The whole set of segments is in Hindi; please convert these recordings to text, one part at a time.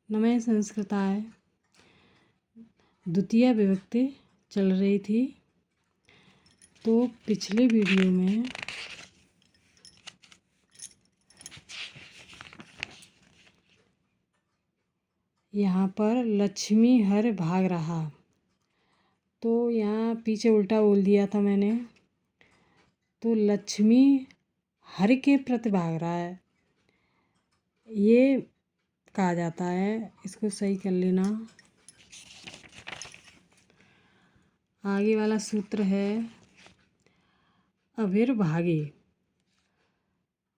नमः संस्कृताय द्वितीय विभक्ति चल रही थी। तो पिछले वीडियो में यहाँ पर लक्ष्मी हर भाग रहा, तो यहाँ पीछे उल्टा बोल दिया था मैंने। तो लक्ष्मी हर के प्रति भाग रहा है, ये कहा जाता है। इसको सही कर लेना। आगे वाला सूत्र है अभिर्भागे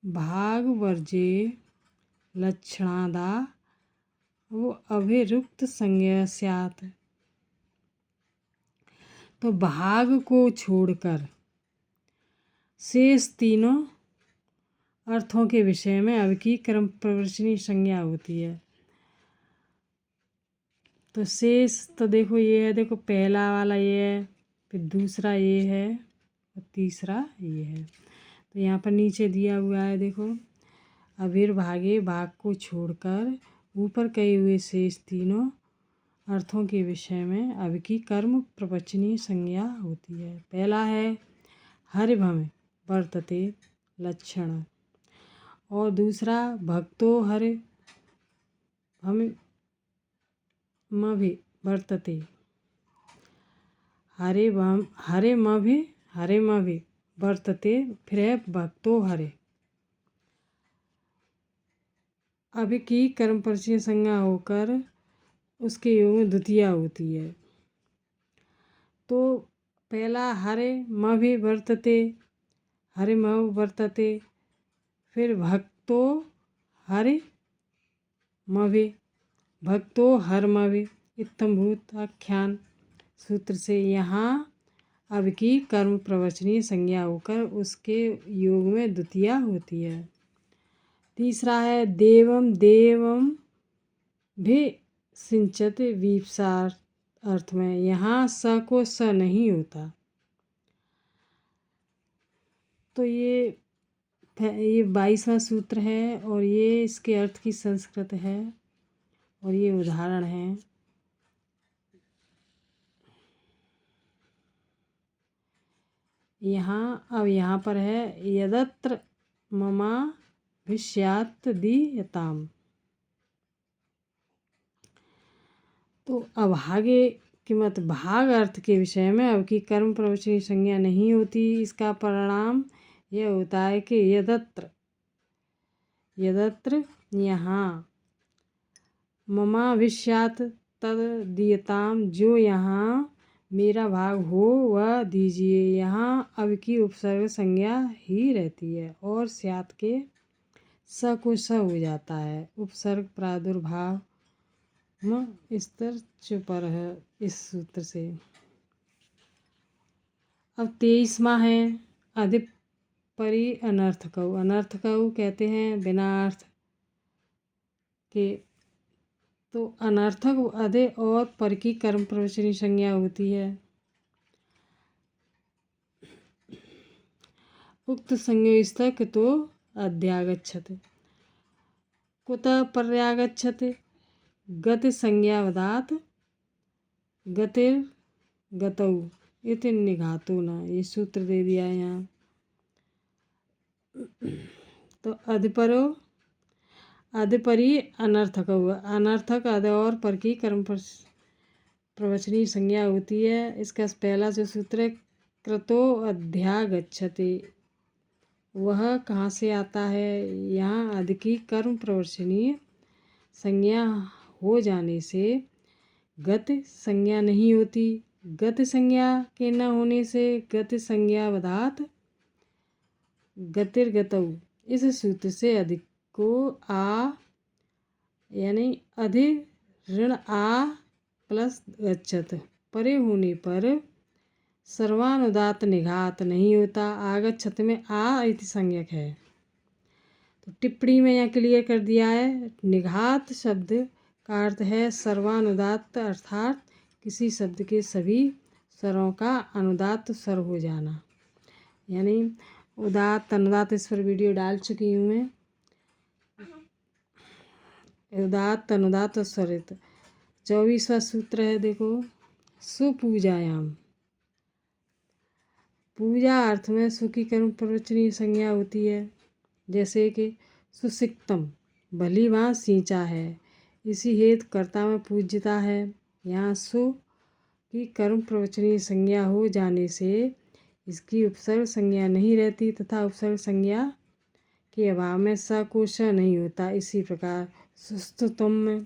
भाग वर्जे लक्षणादा वो अभिरुक्त संज्ञा स्यात्। तो भाग को छोड़कर शेष तीनों अर्थों के विषय में अब की क्रम प्रवचनी संज्ञा होती है। तो शेष तो देखो ये है, देखो पहला वाला ये है, फिर दूसरा ये है और तीसरा ये है। तो यहाँ पर नीचे दिया हुआ है, देखो अभिर्भागे भाग को छोड़कर ऊपर कहे हुए शेष तीनों अर्थों के विषय में अब की कर्म प्रवचनीय संज्ञा होती है। पहला है हरिभम वर्तते लक्षण, और दूसरा भक्तो हरि भम मभि वर्तते, हरे मभि वर्तते, फिर है भक्तो हरे। अब की कर्म परिचय संज्ञा होकर उसके योग में द्वितीया होती है। तो पहला हरे मभि वर्तते, हरे मव वर्तते, फिर भक्तो हरे मभि भक्तो हर मभि इत्थंभूत आख्यान सूत्र से यहाँ अब की कर्म प्रवचनीय संज्ञा होकर उसके योग में द्वितीया होती है। तीसरा है देवम देवम भी सिंचत वीपसार अर्थ में, यहाँ स को स नहीं होता। तो ये 22वां सूत्र है और ये इसके अर्थ की संस्कृत है और ये उदाहरण है। यहाँ पर है यदत्र ममा भिष्यात् दीयताम। तो अभागे के मत भाग अर्थ के विषय में अब की कर्म प्रवचनी संज्ञा नहीं होती। इसका परिणाम यह होता है कि यदत्र यहाँ ममा भिष्यात् तद दीयताम, जो यहाँ मेरा भाग हो वह दीजिए, यहाँ अब की उपसर्ग संज्ञा ही रहती है और स्यात् के स को स हो जाता है। उपसर्ग प्रादुर्भाव स्तर चुपर है इस सूत्र से। अब 23वां है अधिपरि अनर्थकौ। अनर्थकौ कहते हैं बिना अर्थ के। तो अनर्थक अधि और पर की कर्म प्रवचनी संज्ञा होती है। उक्त संज्ञा तो अध्यागच्छति कुतः पर्यागच्छति गति संज्ञावदात् गतिर गतौ इति निघातो न। ये सूत्र दे दिया है यहाँ। तो अधिपरि अनर्थक हुआ, अनर्थक अध और पर की कर्म प्रवचनीय संज्ञा होती है। इसका पहला जो सूत्र है क्रतो अध्यागच्छति, वह कहाँ से आता है? यहाँ अध की कर्म प्रवचनीय संज्ञा हो जाने से गति संज्ञा नहीं होती। गति संज्ञा के न होने से गति संज्ञावदात् गतिर्गतौ, इस सूत्र से अधिक को आ यानी अधि ऋण आ प्लस गच्छत परे होने पर सर्वानुदात निघात नहीं होता। आगच्छत में आ इति संज्ञक है। तो टिप्पणी में यह क्लियर कर दिया है। निघात शब्द का अर्थ है सर्वानुदात, अर्थात किसी शब्द के सभी स्वरों का अनुदात स्वर हो जाना। यानी उदात अनुदात, इस पर वीडियो डाल चुकी हूँ मैं। उदात्त अनुदात्त स्वरित। 24वां सूत्र है देखो, सुपूजायाम। पूजा अर्थ में सु की कर्म प्रवचनीय संज्ञा होती है। जैसे कि सुसिक्तम, भली भांति सींचा है, इसी हेतु कर्ता में पूज्यता है। यहाँ सु की कर्म प्रवचनीय संज्ञा हो जाने से इसकी उपसर्ग संज्ञा नहीं रहती तथा उपसर्ग संज्ञा के अभाव में स को श नहीं होता। इसी प्रकार सुस्तुतम में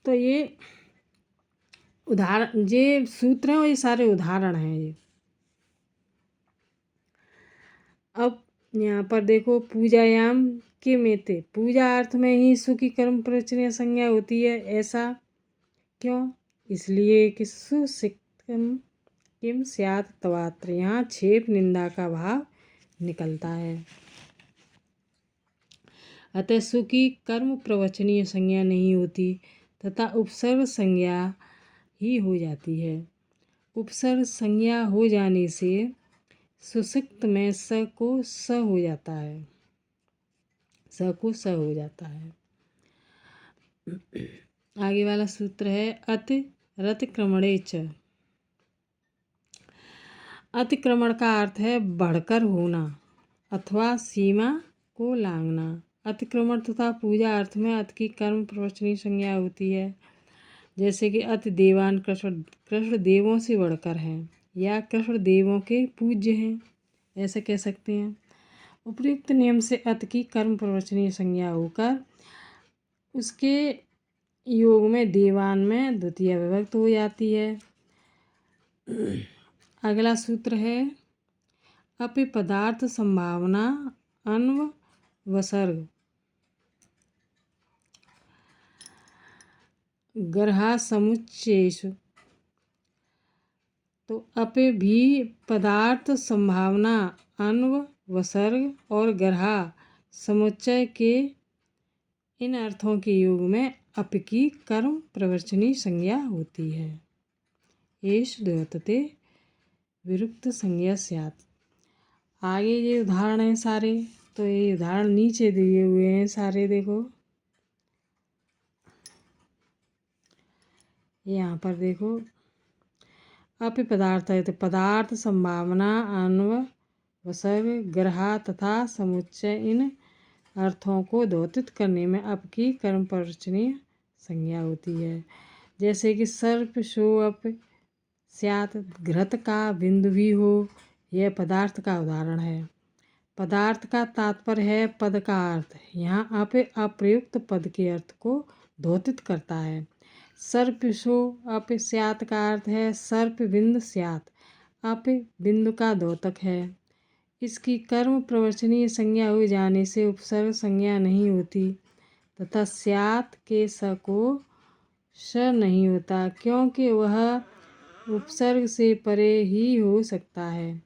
तो ये उदाहरण, ये सूत्र हैं और ये सारे उदाहरण हैं ये। अब यहाँ पर देखो, पूजायाम के मेते, पूजा अर्थ में ही सु की कर्म प्रवचनीय संज्ञा होती है। ऐसा क्यों? इसलिए कि सुसिक्तम किम स्यात् तवात्र, यहाँ छेप निंदा का भाव निकलता है। अतः सु की कर्म प्रवचनीय संज्ञा नहीं होती तथा उपसर्ग संज्ञा ही हो जाती है। उपसर्ग संज्ञा हो जाने से सुसिक्त में स को स हो जाता है, स को स हो जाता है। आगे वाला सूत्र है अति रतिक्रमणे च। अतिक्रमण का अर्थ है बढ़कर होना अथवा सीमा को लांघना। अतिक्रमण तथा पूजा अर्थ में अति की कर्म प्रवचनीय संज्ञा होती है। जैसे कि अति देवान कृष्ण, कृष्ण देवों से बढ़कर हैं या कृष्ण देवों के पूज्य हैं, ऐसे कह सकते हैं। उपयुक्त नियम से अति की कर्म प्रवचनीय संज्ञा होकर उसके योग में देवान में द्वितीय विभक्त हो जाती है। अगला सूत्र है अपि पदार्थ संभावना अन्व वसर्ग गर्हा समुच्चयेषु। तो अपि भी पदार्थ संभावना अन्व वसर्ग और गर्हा समुच्चय के इन अर्थों के योग में अपि की कर्म प्रवचनीय संज्ञा होती है। एष द्योतते विरुक्त संज्ञा स्यात्। आगे ये उदाहरण हैं सारे, तो ये उदाहरण नीचे दिए हुए हैं सारे, देखो यहाँ पर देखो, अपि पदार्थ है तो पदार्थ संभावना अन्व वसर्ग गर्हा तथा समुच्चय इन अर्थों को द्योतित करने में अप की कर्म प्रवचनीय संज्ञा होती है। जैसे कि सर्प शो अप स्यात्, घृत का बिंदु भी हो, यह पदार्थ का उदाहरण है। पदार्थ का तात्पर्य है पद का अर्थ। यहाँ अप अप्रयुक्त पद के अर्थ को द्योतित करता है। सर्प शो अप स्यात् का अर्थ है सर्प बिंदु स्यात्, अप बिंदु का द्योतक है। इसकी कर्म प्रवचनीय संज्ञा हो जाने से उपसर्ग संज्ञा नहीं होती तथा स्यात् के स को श नहीं होता, क्योंकि वह उपसर्ग से परे ही हो सकता है।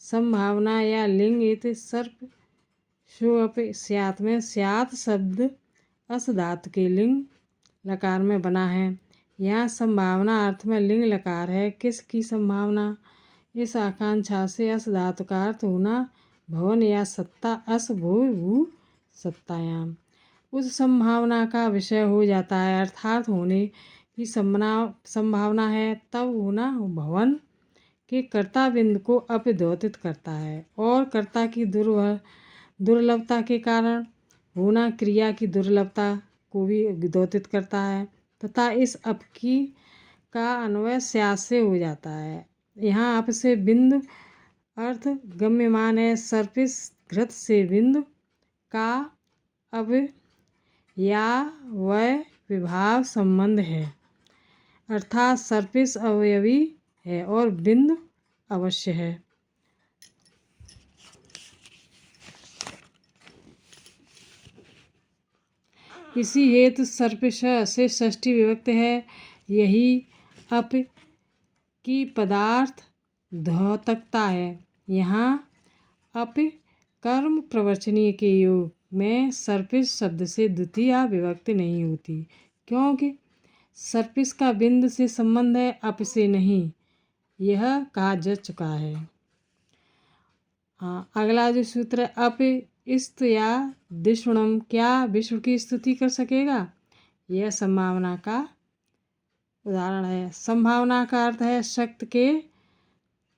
संभावना या लिंग इत सर्प शो अप स्यात् में स्यात् शब्द अस धातु के लिंग लकार में बना है। यहाँ संभावना अर्थ में लिंग लकार है। किसकी संभावना? इस आकांक्षा से अस धातु का अर्थ होना भवन या सत्ता, अस भू भू सत्तायाम, उस संभावना का विषय हो जाता है, अर्थात होने की संभावना है। तब होना भवन के कर्ता बिंदु को अप द्योतित करता है और कर्ता की दुर्लभता के कारण होना क्रिया की दुर्लभता को भी द्योतित करता है तथा इस अप की का अन्वय स्यात् से हो जाता है। यहाँ अप से बिंदु अर्थ गम्यमान है। सर्पिस घृत से बिंदु का अब या वय विभाव संबंध है, अर्थात सर्पिस अवयवी है और बिंदु अवश्य है। इसी हेतु सर्पिश से षष्ठी विभक्त है। यही अप की पदार्थ द्योतकता है। यहाँ अप कर्म प्रवचनीय के योग में सर्पिस शब्द से द्वितीय विभक्ति नहीं होती, क्योंकि सर्पिस का बिंदु से संबंध है, अप से नहीं, यह कहा जा चुका है। हाँ, अगला जो सूत्र है अप स्तुया दिशुणम, क्या विश्व की स्तुति कर सकेगा? यह संभावना का उदाहरण है। संभावना का अर्थ है शक्ति के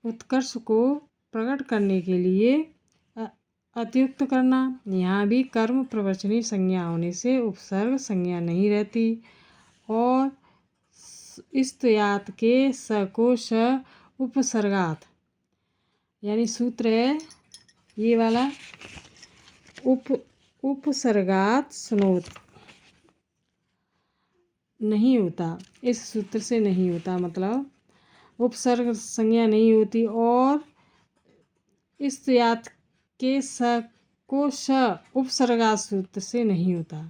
उत्कर्ष को प्रकट करने के लिए अतियुक्त करना। यहाँ भी कर्म प्रवचनी संज्ञा होने से उपसर्ग संज्ञा नहीं रहती। और स्तुयात के स को स उपसर्गात, यानी सूत्र है ये वाला, उपसर्गात स्नोत नहीं होता, इस सूत्र से नहीं होता, मतलब उपसर्ग संज्ञा नहीं होती। और स्तुयात के स को श उपसर्गात सूत्र से नहीं होता।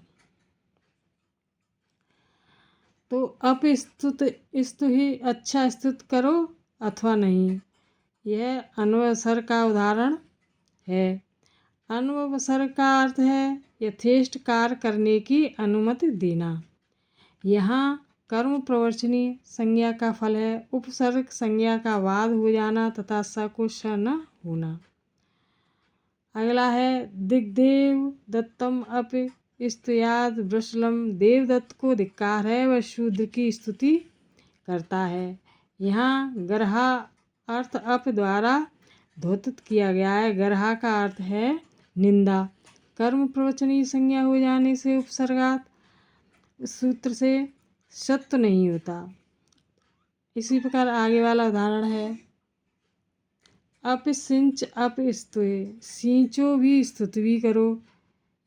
तो स्तु ही अच्छा स्तुत करो अथवा नहीं, यह अन्वसर का उदाहरण है। अन्वसर का अर्थ है यथेष्ट कार्य करने की अनुमति देना। यहाँ कर्म प्रवचनी संज्ञा का फल है उपसर्ग संज्ञा का वाद हो जाना तथा स को श न होना। अगला है दिग्देव दत्तम अप स्तुयाद वृषलम, देवदत्त को धिक्कार है, वह शूद्र की स्तुति करता है। यहाँ गर्हा अर्थ अप द्वारा धोतित किया गया है। गर्हा का अर्थ है निंदा। कर्म प्रवचनी संज्ञा हो जाने से उपसर्गात सूत्र से सत्य नहीं होता। इसी प्रकार आगे वाला उदाहरण है अप सिंच अप स्तुए, सींचो भी स्तुति भी करो।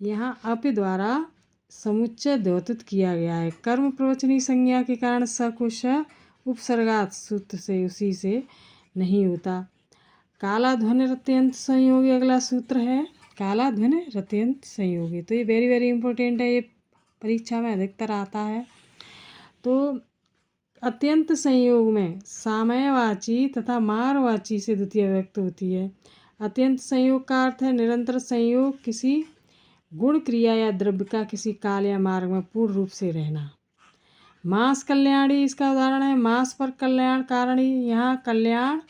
यहाँ अप द्वारा समुच्चय द्योतित किया गया है। कर्म प्रवचनी संज्ञा के कारण स को श उपसर्गात सूत्र से उसी से नहीं होता। काला ध्वनि रत्यंत संयोगी अगला सूत्र है। काला ध्वनि रत्यंत संयोगी, तो ये वेरी वेरी इंपॉर्टेंट है, ये परीक्षा में अधिकतर आता है। तो अत्यंत संयोग में सामयवाची तथा मारवाची से द्वितीय व्यक्त होती है। अत्यंत संयोग का अर्थ है निरंतर संयोग, किसी गुण क्रिया या द्रव्य का किसी काल या मार्ग में पूर्ण रूप से रहना। मास कल्याणी इसका उदाहरण है। मास पर कल्याण कारणी, यहाँ कल्याण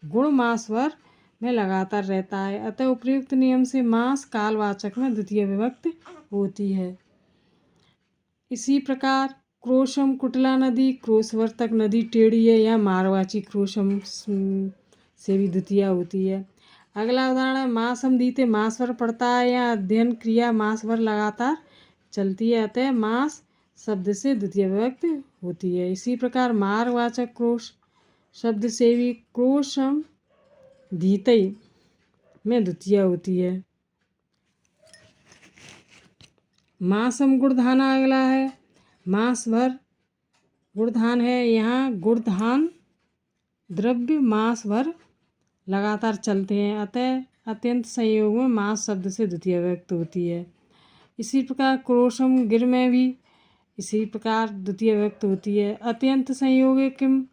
गुण मासवर में लगातार रहता है, अतः उपयुक्त नियम से मास कालवाचक में द्वितीय विभक्ति होती है। इसी प्रकार क्रोशम कुटला नदी, क्रोशवर्तक नदी टेढ़ी है, यह मारवाची क्रोशम से भी द्वितीय होती है। अगला उदाहरण है मासम दीते, मासवर पड़ता है, या अध्ययन क्रिया मासवर लगातार चलती है, अतः मास शब्द से द्वितीय विभक्ति होती है। इसी प्रकार मारवाचक क्रोश शब्द से भी क्रोशम दीते में द्वितीय होती है। मासम गुड़धाना अगला है। मास भर गुड़धान है, यहाँ गुड़धान द्रव्य मास भर लगातार चलते हैं, अतः अत्यंत संयोग में मास शब्द से द्वितीय व्यक्त होती है। इसी प्रकार क्रोशम गिर में भी इसी प्रकार द्वितीय व्यक्त होती है। अत्यंत संयोग किम,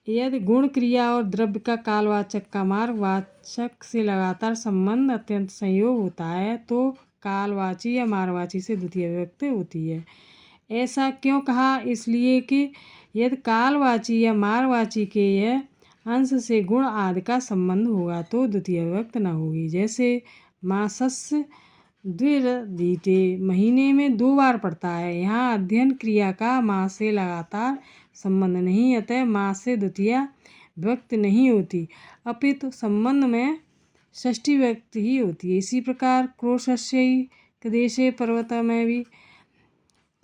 यदि गुण क्रिया और द्रव्य का कालवाचक का मार्गवाचक से लगातार संबंध अत्यंत संयोग होता है तो कालवाची या मार्गवाची से द्वितीय व्यक्त होती है। ऐसा क्यों कहा? इसलिए कि यदि कालवाची या मार्गवाची के यह अंश से गुण आदि का संबंध होगा तो द्वितीय विभक्त न होगी। जैसे मासस्य द्विरदीते, महीने में 2 बार पड़ता है, यहाँ अध्ययन क्रिया का मास से लगातार संबंध नहीं, अतः मास से द्वितीय विभक्त नहीं होती, अपितु संबंध में षष्ठी विभक्ति ही होती है। इसी प्रकार क्रोशस्य प्रदेशे पर्वत में भी,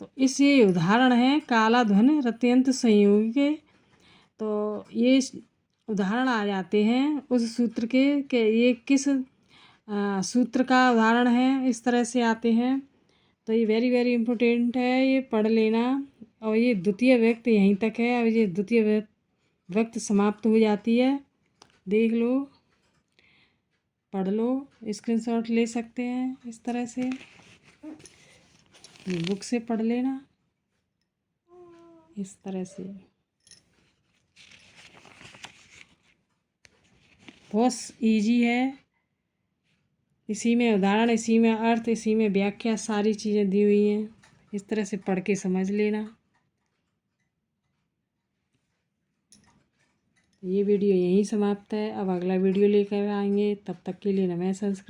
तो इसे उदाहरण है काला ध्वनि रत्यंत संयोगी के। तो ये उदाहरण आ जाते हैं उस सूत्र के ये किस सूत्र का उदाहरण है, इस तरह से आते हैं। तो ये वेरी वेरी इम्पोर्टेंट है, ये पढ़ लेना। और ये द्वितीय व्यक्त यहीं तक है, अब ये द्वितीय व्यक्त समाप्त हो जाती है, देख लो, पढ़ लो, स्क्रीनशॉट ले सकते हैं, इस तरह से बुक से पढ़ लेना, इस तरह से बहुत इजी है। इसी में उदाहरण, इसी में अर्थ, इसी में व्याख्या, सारी चीज़ें दी हुई हैं, इस तरह से पढ़ के समझ लेना। ये वीडियो यहीं समाप्त है, अब अगला वीडियो लेकर आएंगे, तब तक के लिए नमः संस्कृत।